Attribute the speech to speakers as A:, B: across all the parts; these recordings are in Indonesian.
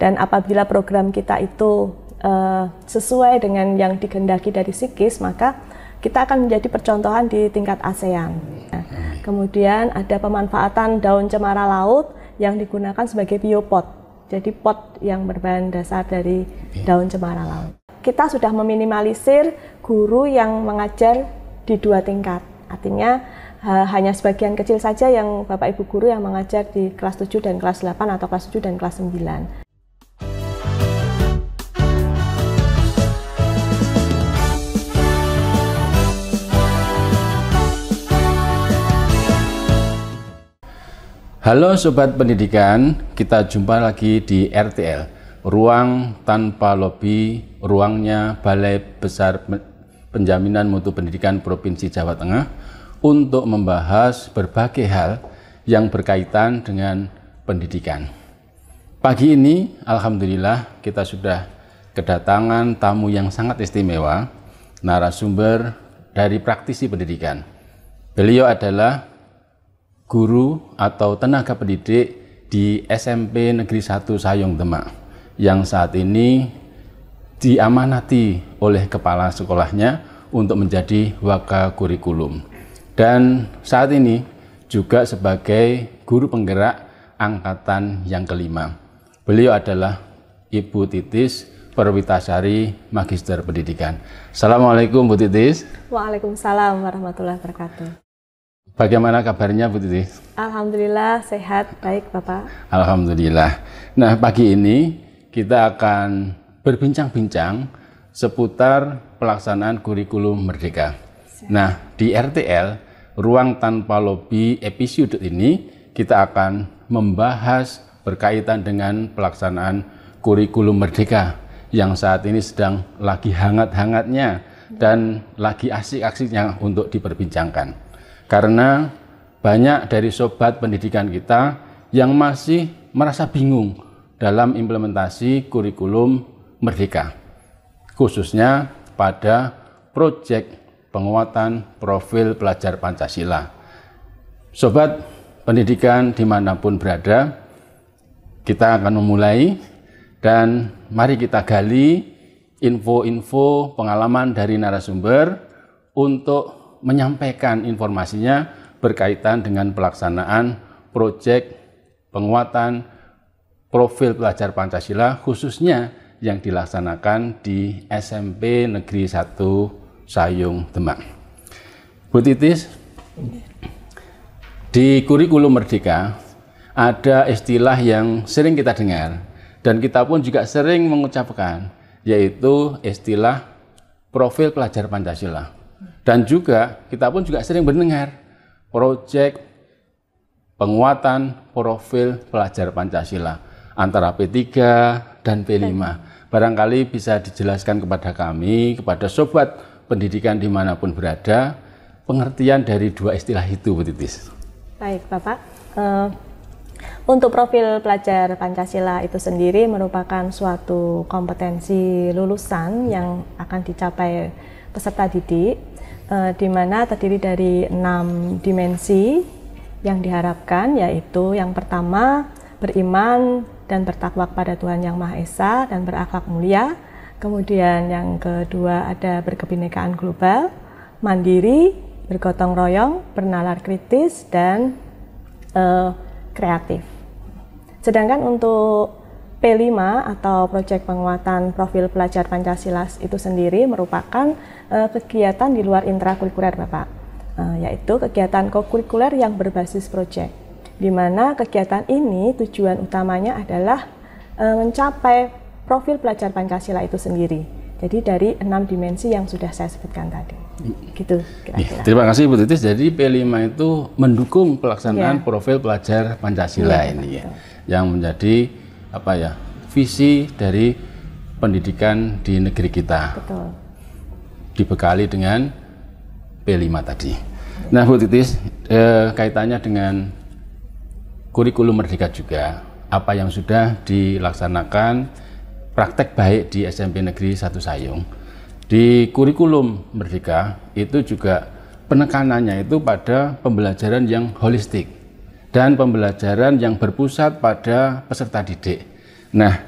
A: Dan apabila program kita itu sesuai dengan yang dikehendaki dari Psikis, maka kita akan menjadi percontohan di tingkat ASEAN. Nah, kemudian ada pemanfaatan daun cemara laut yang digunakan sebagai biopot. Jadi pot yang berbahan dasar dari daun cemara laut. Kita sudah meminimalisir guru yang mengajar di 2 tingkat. Artinya hanya sebagian kecil saja yang Bapak Ibu guru yang mengajar di kelas 7 dan kelas 8 atau kelas 7 dan kelas 9.
B: Halo Sobat Pendidikan, kita jumpa lagi di RTL, Ruang Tanpa Lobi, ruangnya Balai Besar Penjaminan Mutu Pendidikan Provinsi Jawa Tengah untuk membahas berbagai hal yang berkaitan dengan pendidikan. Pagi ini, Alhamdulillah, kita sudah kedatangan tamu yang sangat istimewa, narasumber dari praktisi pendidikan. Beliau adalah guru atau tenaga pendidik di SMP Negeri 1 Sayung Demak yang saat ini diamanati oleh kepala sekolahnya untuk menjadi waka kurikulum, dan saat ini juga sebagai guru penggerak angkatan yang kelima. Beliau adalah Ibu Titis Perwitasari, Magister Pendidikan. Assalamualaikum Bu Titis.
A: Waalaikumsalam warahmatullahi wabarakatuh.
B: Bagaimana kabarnya Bu Titis?
A: Alhamdulillah sehat, baik Bapak.
B: Alhamdulillah. Nah, pagi ini kita akan berbincang-bincang seputar pelaksanaan kurikulum Merdeka. Nah, di RTL, Ruang Tanpa Lobi episode ini kita akan membahas berkaitan dengan pelaksanaan kurikulum Merdeka yang saat ini sedang lagi hangat-hangatnya dan lagi asik-asiknya untuk diperbincangkan. Karena banyak dari sobat pendidikan kita yang masih merasa bingung dalam implementasi kurikulum Merdeka, khususnya pada proyek penguatan profil pelajar Pancasila. Sobat pendidikan dimanapun berada, kita akan memulai dan mari kita gali info-info pengalaman dari narasumber untuk menyampaikan informasinya berkaitan dengan pelaksanaan proyek penguatan profil pelajar Pancasila khususnya yang dilaksanakan di SMP Negeri 1 Sayung Demak. Bu Titis, di kurikulum Merdeka ada istilah yang sering kita dengar dan kita pun juga sering mengucapkan, yaitu istilah profil pelajar Pancasila. Dan juga kita pun juga sering mendengar proyek penguatan profil pelajar Pancasila antara P3 dan P5. Barangkali bisa dijelaskan kepada kami, kepada sobat pendidikan dimanapun berada, pengertian dari dua istilah itu, Bu Titis.
A: Baik Bapak, untuk profil pelajar Pancasila itu sendiri merupakan suatu kompetensi lulusan yang akan dicapai peserta didik, di mana terdiri dari 6 dimensi yang diharapkan, yaitu yang pertama beriman dan bertakwa kepada Tuhan Yang Maha Esa dan berakhlak mulia. Kemudian yang kedua ada berkebinekaan global, mandiri, bergotong royong, bernalar kritis, dan kreatif. Sedangkan untuk P5 atau proyek penguatan profil pelajar Pancasila itu sendiri merupakan kegiatan di luar intrakurikuler Bapak, yaitu kegiatan kokurikuler yang berbasis proyek, di mana kegiatan ini tujuan utamanya adalah mencapai profil pelajar Pancasila itu sendiri. Jadi dari 6 dimensi yang sudah saya sebutkan tadi. Gitu kira-kira.
B: Terima kasih Bu Titis. Jadi P5 itu mendukung pelaksanaan profil pelajar Pancasila ini ya, yang menjadi visi dari pendidikan di negeri kita.
A: Betul.
B: Dibekali dengan P5 tadi. Nah Bu Titis, kaitannya dengan kurikulum Merdeka juga, apa yang sudah dilaksanakan praktek baik di SMP Negeri 1 Sayung. Di kurikulum Merdeka itu juga penekanannya itu pada pembelajaran yang holistik dan pembelajaran yang berpusat pada peserta didik. Nah,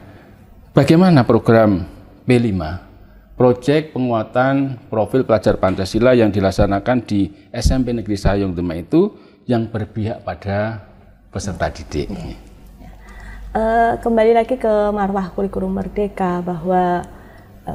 B: bagaimana program P5, proyek penguatan profil pelajar Pancasila yang dilaksanakan di SMP Negeri Sayung Demak itu yang berpihak pada peserta didik?
A: Kembali lagi ke marwah kurikulum merdeka, bahwa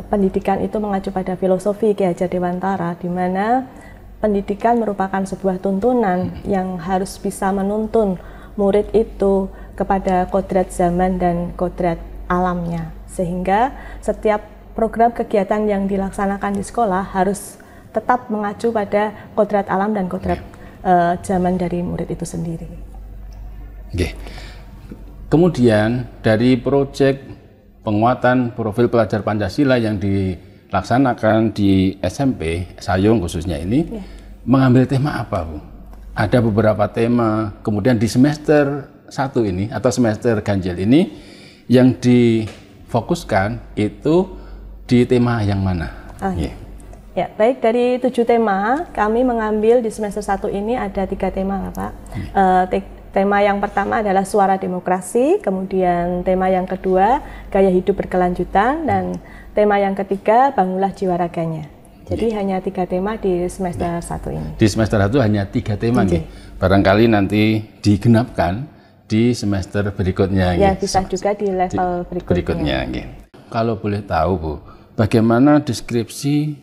A: pendidikan itu mengacu pada filosofi Ki Hajar Dewantara, di mana pendidikan merupakan sebuah tuntunan yang harus bisa menuntun murid itu kepada kodrat zaman dan kodrat alamnya, sehingga setiap program kegiatan yang dilaksanakan di sekolah harus tetap mengacu pada kodrat alam dan kodrat zaman dari murid itu sendiri.
B: Oke. Kemudian dari proyek penguatan profil pelajar Pancasila yang dilaksanakan di SMP Sayung khususnya ini, mengambil tema apa, Bu? Ada beberapa tema, kemudian di semester 1 ini atau semester ganjil ini yang difokuskan itu di tema yang mana?
A: Ya, baik, dari 7 tema kami mengambil di semester 1 ini ada 3 tema, Pak. Tema yang pertama adalah suara demokrasi, kemudian tema yang kedua gaya hidup berkelanjutan, dan tema yang ketiga bangunlah jiwa raganya. Jadi hanya 3 tema di semester 1 ini. Di semester 1
B: hanya 3 tema nih. Barangkali nanti digenapkan di semester berikutnya.
A: Ya, bisa juga di level berikutnya.
B: Kalau boleh tahu, Bu, bagaimana deskripsi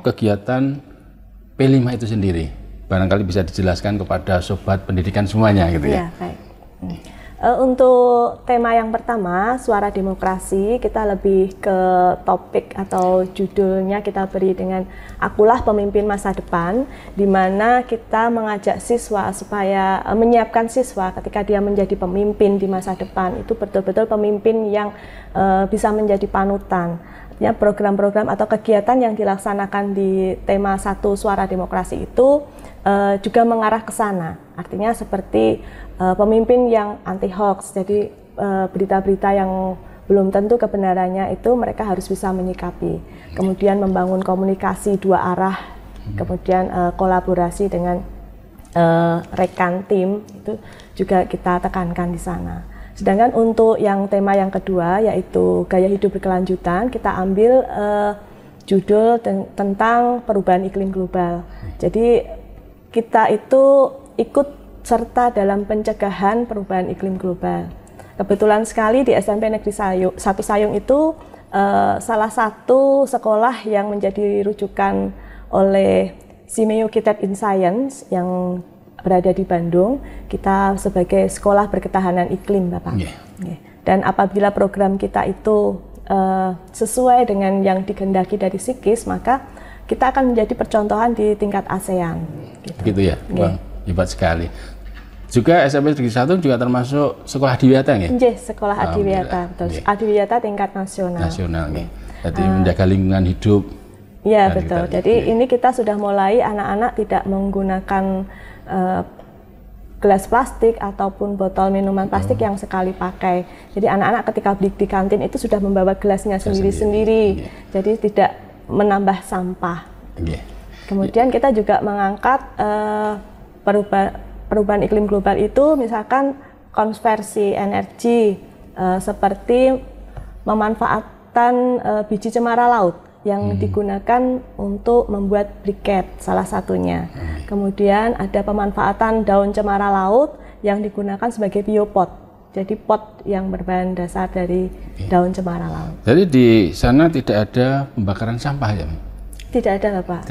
B: kegiatan P5 itu sendiri? Barangkali bisa dijelaskan kepada sobat pendidikan semuanya gitu ya.
A: Baik. Untuk tema yang pertama, suara demokrasi, kita lebih ke topik atau judulnya kita beri dengan Akulah Pemimpin Masa Depan, di mana kita mengajak siswa supaya menyiapkan siswa ketika dia menjadi pemimpin di masa depan, itu betul-betul pemimpin yang bisa menjadi panutan. Ya, program-program atau kegiatan yang dilaksanakan di tema 1 suara demokrasi itu juga mengarah ke sana. Artinya seperti pemimpin yang anti hoax, jadi berita-berita yang belum tentu kebenarannya itu mereka harus bisa menyikapi. Kemudian membangun komunikasi 2 arah, kemudian kolaborasi dengan rekan tim, itu juga kita tekankan di sana. Sedangkan untuk yang tema yang kedua, yaitu gaya hidup berkelanjutan, kita ambil judul tentang perubahan iklim global. Jadi kita itu ikut serta dalam pencegahan perubahan iklim global. Kebetulan sekali di SMP Negeri Sayung itu salah satu sekolah yang menjadi rujukan oleh Simeo Kitab in Science yang berada di Bandung. Kita sebagai sekolah berketahanan iklim, Bapak. Dan apabila program kita itu sesuai dengan yang dikehendaki dari SIKIS, maka kita akan menjadi percontohan di tingkat ASEAN.
B: Begitu ya, Bang. Hebat sekali. Juga SMP Negeri 1 juga termasuk sekolah adiwiyata ya?
A: Sekolah adiwiyata, betul. Adiwiyata tingkat nasional.
B: Jadi menjaga lingkungan hidup.
A: Iya, betul. Jadi ini kita sudah mulai anak-anak tidak menggunakan gelas plastik ataupun botol minuman plastik yang sekali pakai. Jadi anak-anak ketika beli di kantin itu sudah membawa gelasnya sendiri-sendiri. Jadi tidak menambah sampah. Kemudian kita juga mengangkat perubahan iklim global itu, misalkan konversi energi seperti memanfaatkan biji cemara laut yang digunakan untuk membuat briket salah satunya. Kemudian ada pemanfaatan daun cemara laut yang digunakan sebagai biopot. Jadi pot yang berbahan dasar dari daun cemara laut.
B: Jadi di sana tidak ada pembakaran sampah ya?
A: Tidak ada, Bapak.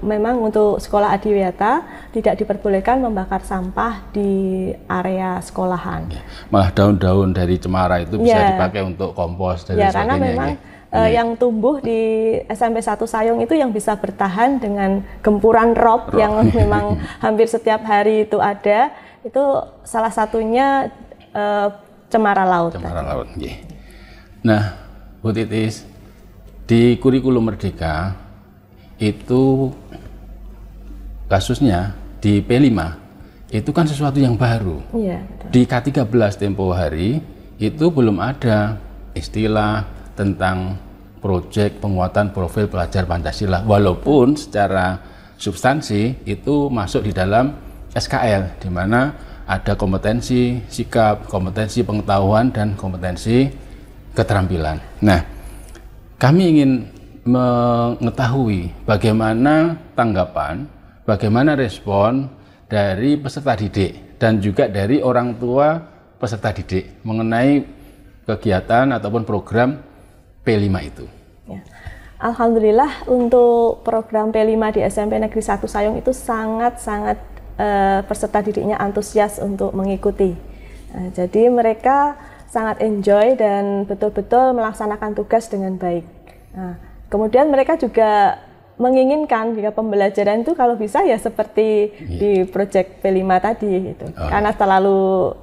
A: Memang untuk sekolah adiwiyata tidak diperbolehkan membakar sampah di area sekolahan.
B: Malah daun-daun dari cemara itu bisa dipakai untuk kompos dan sebagainya.
A: Karena memang yang tumbuh di SMP 1 Sayung itu yang bisa bertahan dengan gempuran rob yang memang hampir setiap hari itu ada, itu salah satunya cemara laut.
B: Nah, Bu Titis, di kurikulum Merdeka itu kasusnya di P5 itu kan sesuatu yang baru. Di K13 tempo hari itu belum ada istilah tentang proyek penguatan profil pelajar Pancasila, walaupun secara substansi itu masuk di dalam SKL, di mana ada kompetensi sikap, kompetensi pengetahuan, dan kompetensi keterampilan. Nah, kami ingin mengetahui bagaimana tanggapan, bagaimana respon dari peserta didik dan juga dari orang tua peserta didik mengenai kegiatan ataupun program P5 itu.
A: Ya. Alhamdulillah untuk program P5 di SMP Negeri 1 Sayung itu sangat-sangat peserta didiknya antusias untuk mengikuti. Nah, jadi mereka sangat enjoy dan betul-betul melaksanakan tugas dengan baik. Nah, kemudian mereka juga menginginkan jika pembelajaran itu kalau bisa ya seperti di proyek P5 tadi gitu. Karena terlalu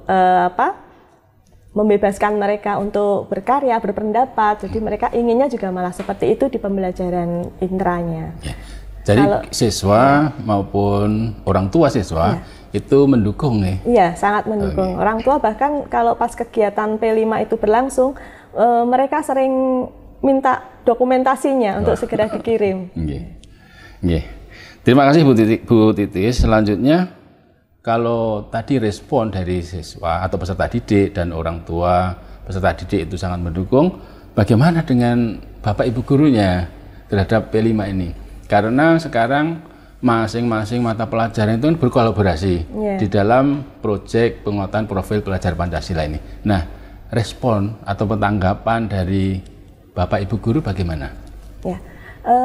A: membebaskan mereka untuk berkarya, berpendapat. Jadi mereka inginnya juga malah seperti itu di pembelajaran intranya.
B: Ya. Jadi siswa maupun orang tua siswa itu mendukung nih?
A: Iya, sangat mendukung. Orang tua bahkan kalau pas kegiatan P5 itu berlangsung, mereka sering minta dokumentasinya untuk segera dikirim.
B: Terima kasih Bu Titis. Selanjutnya, kalau tadi respon dari siswa atau peserta didik dan orang tua peserta didik itu sangat mendukung, bagaimana dengan Bapak Ibu gurunya terhadap P5 ini? Karena sekarang masing-masing mata pelajaran itu berkolaborasi di dalam proyek penguatan profil pelajar Pancasila ini. Nah, respon atau tanggapan dari Bapak Ibu guru bagaimana? Ya,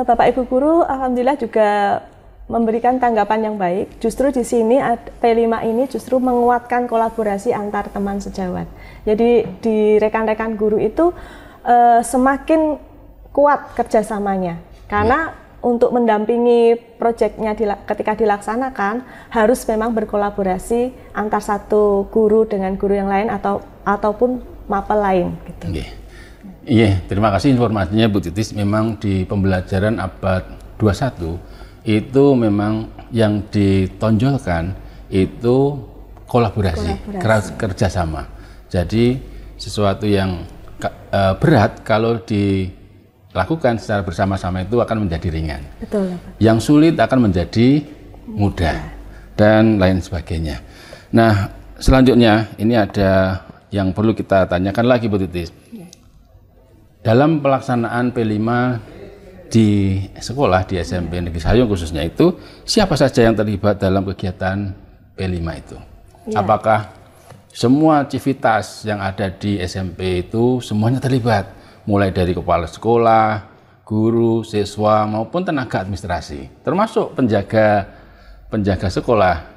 A: Bapak Ibu guru alhamdulillah juga memberikan tanggapan yang baik. Justru di sini P5 ini justru menguatkan kolaborasi antar teman sejawat. Jadi di rekan-rekan guru itu semakin kuat kerjasamanya. Karena untuk mendampingi proyeknya ketika dilaksanakan harus memang berkolaborasi antar satu guru dengan guru yang lain ataupun mapel lain. Gitu.
B: Iya, terima kasih informasinya Bu Titis. Memang di pembelajaran abad 21 itu memang yang ditonjolkan itu kolaborasi. Kerjasama. Jadi sesuatu yang berat kalau dilakukan secara bersama-sama itu akan menjadi ringan.
A: Betul, Pak.
B: Yang sulit akan menjadi mudah dan lain sebagainya. Nah, selanjutnya ini ada yang perlu kita tanyakan lagi Bu Titis. Dalam pelaksanaan P5 di sekolah, di SMP Negeri Sayung khususnya itu, siapa saja yang terlibat dalam kegiatan P5 itu? Apakah semua aktivitas yang ada di SMP itu semuanya terlibat? Mulai dari kepala sekolah, guru, siswa, maupun tenaga administrasi, termasuk penjaga sekolah.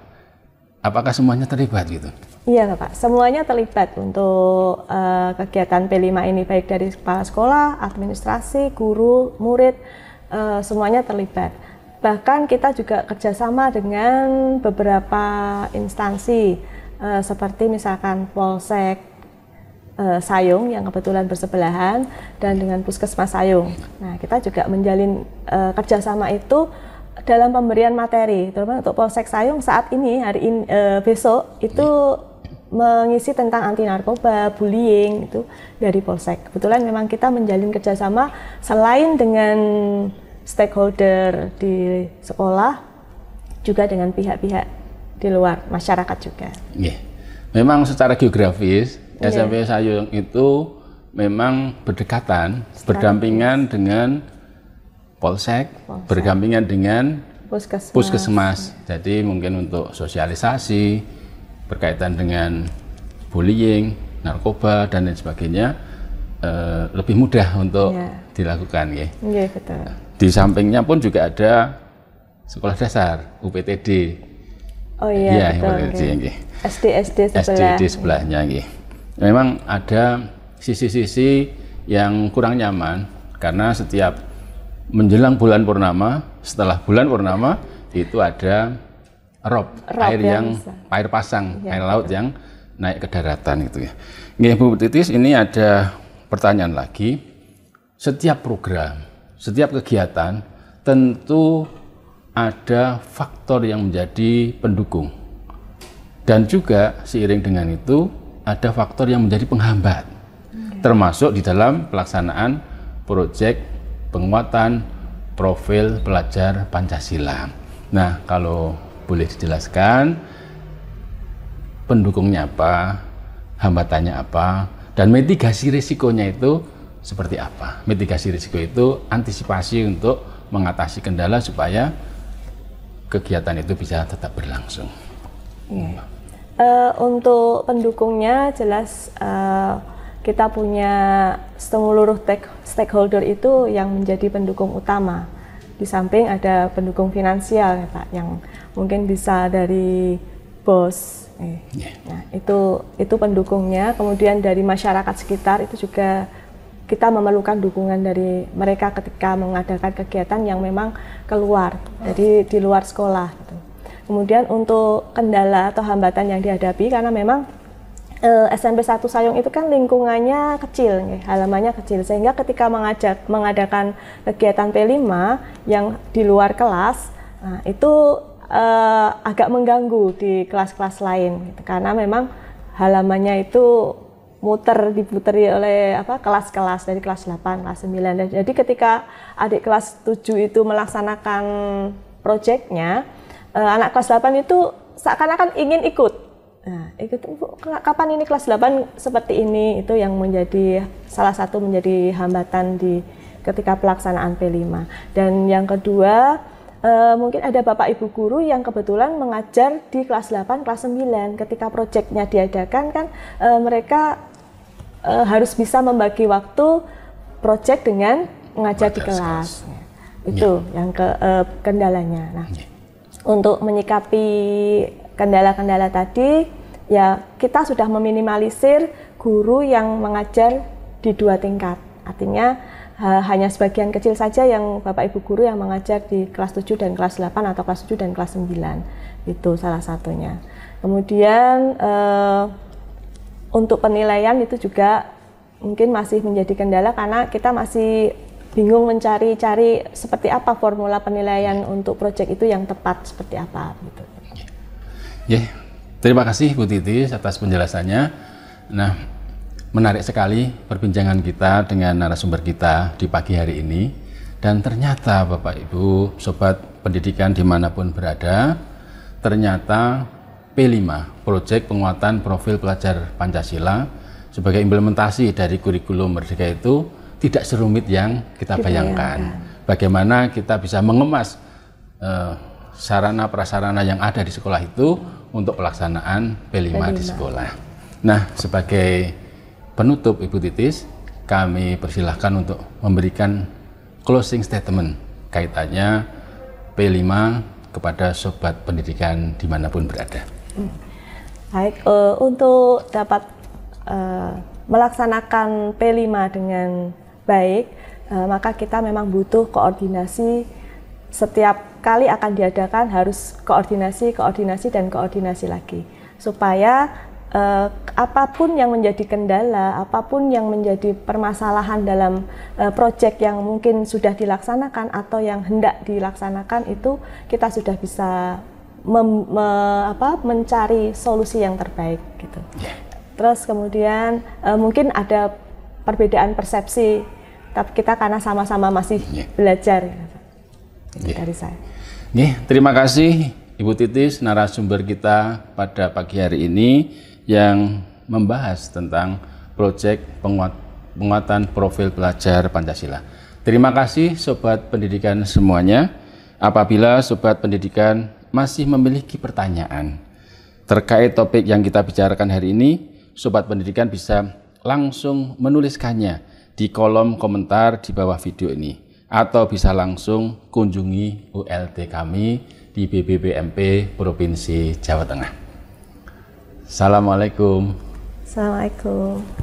B: Apakah semuanya terlibat gitu?
A: Iya Bapak, semuanya terlibat untuk kegiatan P5 ini, baik dari kepala sekolah, administrasi, guru, murid, semuanya terlibat. Bahkan kita juga kerjasama dengan beberapa instansi, seperti misalkan Polsek Sayung yang kebetulan bersebelahan, dan dengan Puskesmas Sayung. Nah, kita juga menjalin kerjasama itu dalam pemberian materi, terutama untuk Polsek Sayung saat ini, hari ini, besok itu mengisi tentang anti narkoba, bullying itu dari Polsek. Kebetulan memang kita menjalin kerjasama selain dengan stakeholder di sekolah, juga dengan pihak-pihak di luar masyarakat juga.
B: Memang secara geografis SMP Sayung itu memang berdekatan, berdampingan dengan Polsek, berdampingan dengan Puskesmas. Jadi mungkin untuk sosialisasi berkaitan dengan bullying, narkoba dan lain sebagainya lebih mudah untuk dilakukan, ya.
A: Betul.
B: Di sampingnya pun juga ada sekolah dasar UPTD.
A: Oh iya, betul. SD
B: sebelahnya, Memang ada sisi-sisi yang kurang nyaman karena setiap menjelang bulan purnama, setelah bulan purnama itu ada air pasang, air laut yang naik ke daratan gitu ya. Bu Titis, ini ada pertanyaan lagi. Setiap program, setiap kegiatan tentu ada faktor yang menjadi pendukung. Dan juga seiring dengan itu ada faktor yang menjadi penghambat. Termasuk di dalam pelaksanaan proyek penguatan profil pelajar Pancasila. Nah, kalau boleh dijelaskan pendukungnya apa, hambatannya apa, Dan mitigasi risikonya itu seperti apa? Mitigasi risiko itu antisipasi untuk mengatasi kendala supaya kegiatan itu bisa tetap berlangsung.
A: Untuk pendukungnya jelas kita punya seluruh stakeholder itu yang menjadi pendukung utama. Di samping ada pendukung finansial ya Pak, yang mungkin bisa dari BOS. Nah, itu pendukungnya. Kemudian dari masyarakat sekitar itu juga kita memerlukan dukungan dari mereka ketika mengadakan kegiatan yang memang keluar, jadi di luar sekolah. Gitu. Kemudian untuk kendala atau hambatan yang dihadapi karena memang SMP 1 Sayung itu kan lingkungannya kecil, halamannya kecil, sehingga ketika mengadakan kegiatan P5 yang di luar kelas, nah, itu agak mengganggu di kelas-kelas lain, gitu. Karena memang halamannya itu diputeri oleh kelas-kelas dari kelas 8, kelas 9, dan jadi ketika adik kelas 7 itu melaksanakan proyeknya, anak kelas 8 itu seakan-akan ingin ikut. Nah, kapan ini kelas 8 seperti ini, itu yang menjadi salah satu menjadi hambatan ketika pelaksanaan P5. Dan yang kedua, mungkin ada Bapak Ibu guru yang kebetulan mengajar di kelas 8, kelas 9. Ketika proyeknya diadakan kan mereka harus bisa membagi waktu proyek dengan mengajar di kelas. Itu yang kendalanya. Nah, untuk menyikapi kendala-kendala tadi, ya kita sudah meminimalisir guru yang mengajar di 2 tingkat. Artinya hanya sebagian kecil saja yang Bapak Ibu guru yang mengajar di kelas 7 dan kelas 8 atau kelas 7 dan kelas 9. Itu salah satunya. Kemudian untuk penilaian itu juga mungkin masih menjadi kendala karena kita masih bingung mencari seperti apa formula penilaian untuk proyek itu yang tepat seperti apa gitu.
B: Terima kasih Bu Titis atas penjelasannya. Nah, menarik sekali perbincangan kita dengan narasumber kita di pagi hari ini. Dan ternyata Bapak Ibu, Sobat Pendidikan dimanapun berada, ternyata P5, Proyek Penguatan Profil Pelajar Pancasila, sebagai implementasi dari kurikulum Merdeka itu tidak serumit yang kita bayangkan. Bagaimana kita bisa mengemas sarana prasarana yang ada di sekolah itu untuk pelaksanaan P5 di sekolah. Nah, sebagai penutup Ibu Titis, kami persilahkan untuk memberikan closing statement kaitannya P5 kepada Sobat Pendidikan dimanapun berada.
A: Baik, untuk dapat melaksanakan P5 dengan baik, maka kita memang butuh koordinasi. Setiap kali akan diadakan harus koordinasi lagi, supaya apapun yang menjadi kendala, apapun yang menjadi permasalahan dalam proyek yang mungkin sudah dilaksanakan atau yang hendak dilaksanakan itu kita sudah bisa mencari solusi yang terbaik gitu. Terus kemudian mungkin ada perbedaan persepsi, tapi kita karena sama-sama masih belajar. Dari saya.
B: Terima kasih Ibu Titis, narasumber kita pada pagi hari ini yang membahas tentang proyek penguatan profil pelajar Pancasila. Terima kasih Sobat Pendidikan semuanya. Apabila Sobat Pendidikan masih memiliki pertanyaan terkait topik yang kita bicarakan hari ini, Sobat Pendidikan bisa langsung menuliskannya di kolom komentar di bawah video ini, atau bisa langsung kunjungi ULT kami di BBBMP Provinsi Jawa Tengah. Assalamualaikum.
A: Assalamualaikum.